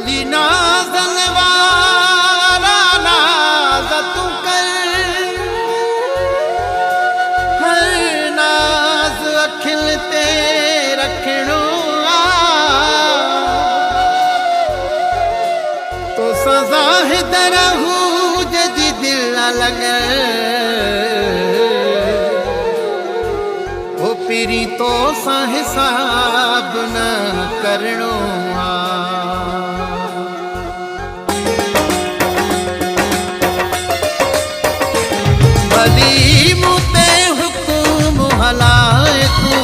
अली नाज़न वारा नाज़ तू कर, हर नाज़ अखिल ते रखणो तो सज़ा दरहू जी दिल लगे ओ पीरी तो सा हिसाब न करणो भली मुते हुकुम हलाए तू,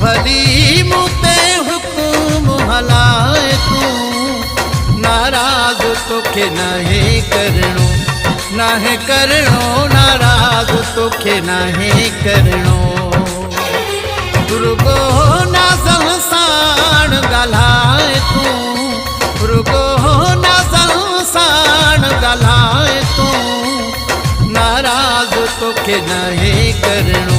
भली मुते हुकुम हलाए तू, नाराज तोखे नाहे करणो, नाहे करणो, नाराज तोखे नाहे करणो। रुगो नाज़ल साण ॻाल्हाए तू, रुगो नाज़ल साण ॻाल्हाए तू, नाराज तोखे नाहे करणो,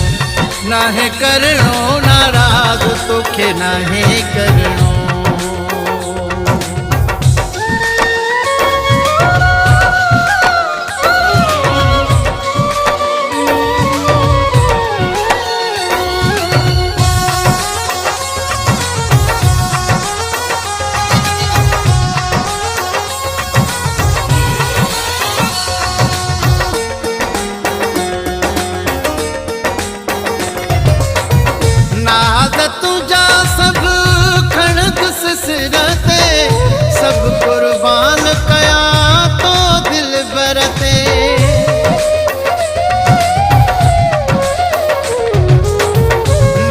नाहे करणो, नाराज तोखे नाहे करणो। तुझा सब खड़ग सिरते सब कुर्बान कया तो दिल बरते,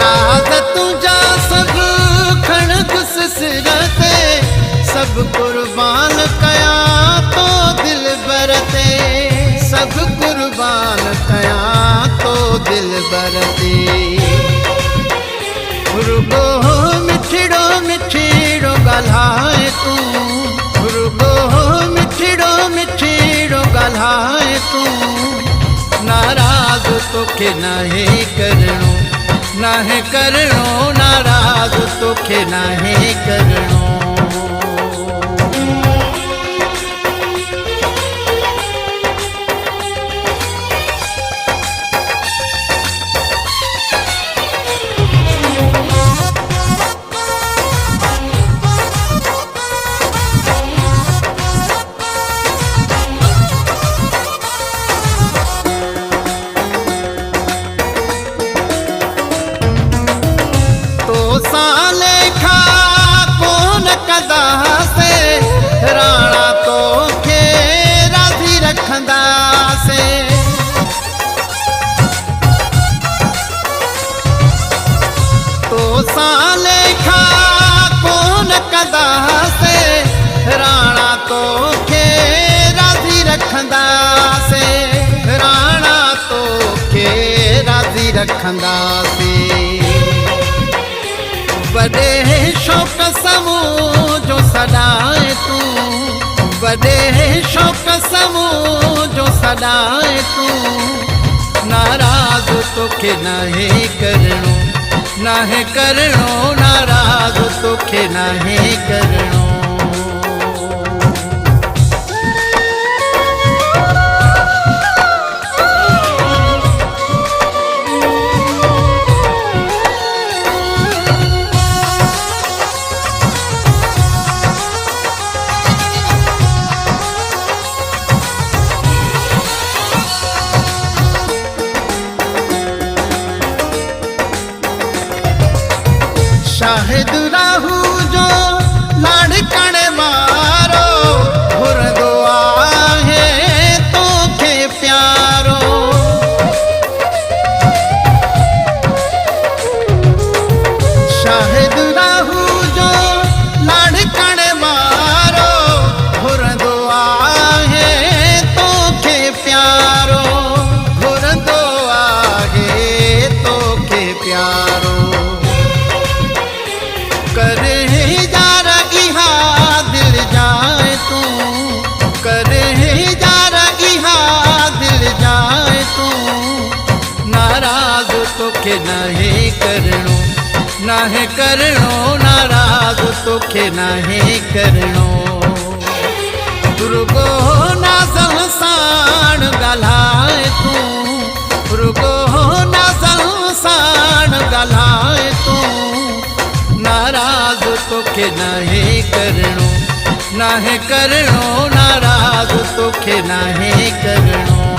नाज तुझा सब खड़ग सिरते सब कुर्बान कया तो दिल बरते, सब कुर्बान कया तो दिल बरते। रुगो मिठड़ो मिठड़ो ॻाल्हाए तू, रुगो मिठड़ो मिठड़ो ॻाल्हाए तू, नाराज़ तोखे नाहे करणो, नाहे करणो, नाराज़ तोखे नाहे करणो। लेखा कौन कदा से राणा तो खे राज़ी रखंदा से, तो सा लेखा कौन कदा से राणा तो खे राज़ी रखंदा से, राणा तो खे राज़ी रखंदा से। बड़े शौक समूह जो सदाए तू, बड़े शौक समूह जो सदाए तू, नाराज तोखे नाहे करणो, नाहे करणो, नाराज तोखे नाहे करणो। शाहिद राहू जो लाड़कण मारो, घुरंदो आहे तोखे प्यारो, शाहिद राहू जो लाड़कण मारो, घुरंदो आहे तोखे प्यारो, घुरंदो आहे तोखे प्यारो। करे जार इहा दिल जाए तू, करे जार इहा दिल जाए तू, नाराज तोखे नाहे करणो, नाहे करणो, नाराज तोखे नाहे करणो। रुगो नाज़ल साण ॻाल्हाए तूं, रुगो नाज़ल साण ॻाल्हाए तूं। नाराज़ तोखे नाहे करणो, नाहे करणो, नाराज़ तोखे नाहे करणो।